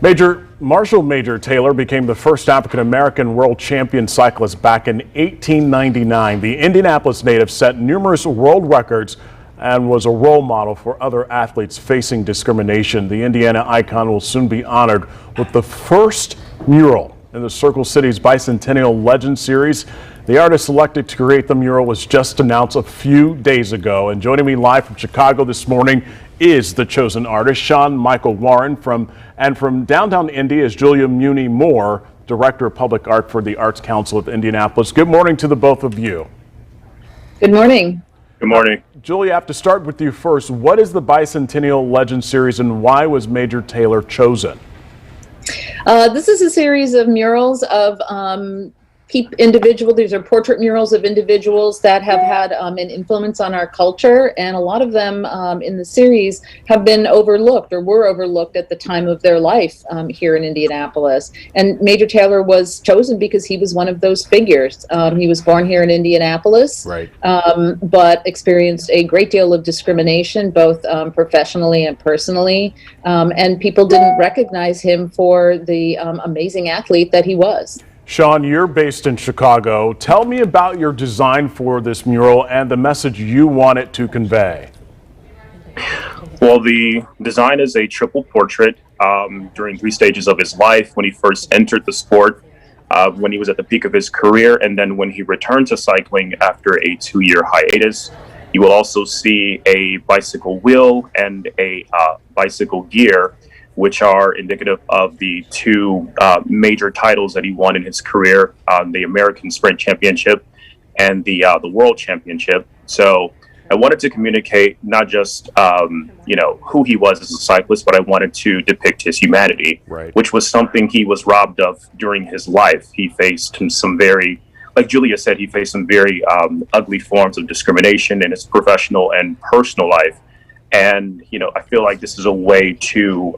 Marshall Major Taylor became the first African-American world champion cyclist back in 1899. The Indianapolis native set numerous world records and was a role model for other athletes facing discrimination. The Indiana icon will soon be honored with the first mural in the Circle City's Bicentennial Legend Series. The artist selected to create the mural was just announced a few days ago. And joining me live from Chicago this morning is the chosen artist, Sean Michael Warren. From downtown Indy is Julia Muni Moore, Director of Public Art for the Arts Council of Indianapolis. Good morning to the both of you. Good morning. Good morning. Julia, I have to start with you first. What is the Bicentennial Legend Series and why was Major Taylor chosen? This is a series of murals of these are portrait murals of individuals that have had an influence on our culture, and a lot of them in the series have been overlooked or were overlooked at the time of their life here in Indianapolis. And Major Taylor was chosen because he was one of those figures. He was born here in Indianapolis, right. But experienced a great deal of discrimination, both professionally and personally, and people didn't recognize him for the amazing athlete that he was. Sean, you're based in Chicago. Tell me about your design for this mural and the message you want it to convey. Well, the design is a triple portrait during 3 stages of his life: when he first entered the sport, when he was at the peak of his career, and then when he returned to cycling after a 2-year hiatus. You will also see a bicycle wheel and a bicycle gear, which are indicative of the 2 major titles that he won in his career, the American Sprint Championship and the World Championship. So I wanted to communicate not just who he was as a cyclist, but I wanted to depict his humanity, right, which was something he was robbed of during his life. He faced some very, like Julia said, he faced some very ugly forms of discrimination in his professional and personal life. And, I feel like this is a way to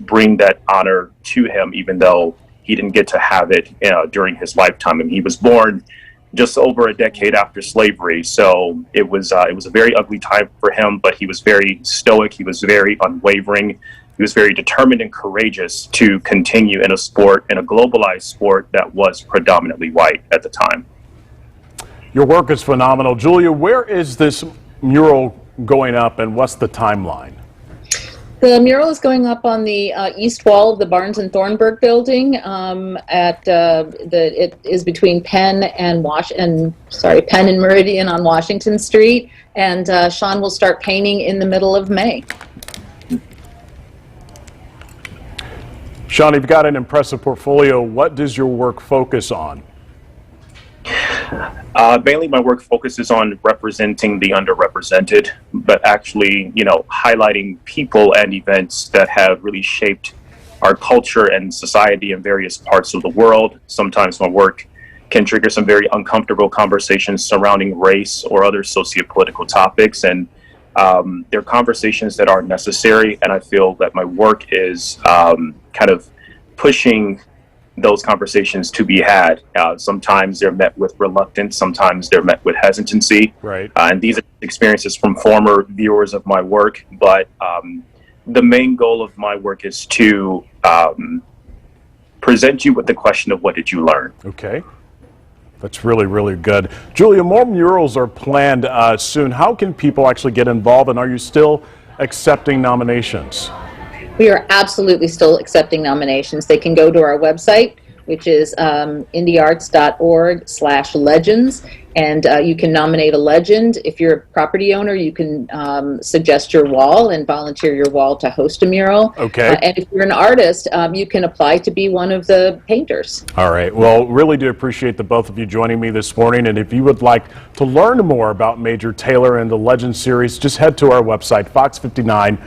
bring that honor to him, even though he didn't get to have it during his lifetime. And he was born just over a decade after slavery. So it was a very ugly time for him, but he was very stoic. He was very unwavering. He was very determined and courageous to continue in a sport, in a globalized sport that was predominantly white at the time. Your work is phenomenal. Julia, where is this mural going up and what's the timeline? The mural is going up on the east wall of the Barnes and Thornburg building. It is between Penn and Meridian on Washington Street, and Sean will start painting in the middle of May. Sean, you've got an impressive portfolio. What does your work focus on? Mainly my work focuses on representing the underrepresented, but actually, highlighting people and events that have really shaped our culture and society in various parts of the world. Sometimes my work can trigger some very uncomfortable conversations surrounding race or other sociopolitical topics, and they're conversations that are necessary, and I feel that my work is kind of pushing those conversations to be had. Sometimes they're met with reluctance, sometimes they're met with hesitancy. Right. And these are experiences from former viewers of my work, but the main goal of my work is to present you with the question of what did you learn? Okay. That's really, really good. Julia, more murals are planned soon. How can people actually get involved, and are you still accepting nominations? We are absolutely still accepting nominations. They can go to our website, which is indyarts.org/legends, and you can nominate a legend. If you're a property owner, you can suggest your wall and volunteer your wall to host a mural. Okay. And if you're an artist, you can apply to be one of the painters. All right. Well, really do appreciate the both of you joining me this morning. And if you would like to learn more about Major Taylor and the Legend Series, just head to our website, fox59.com/link.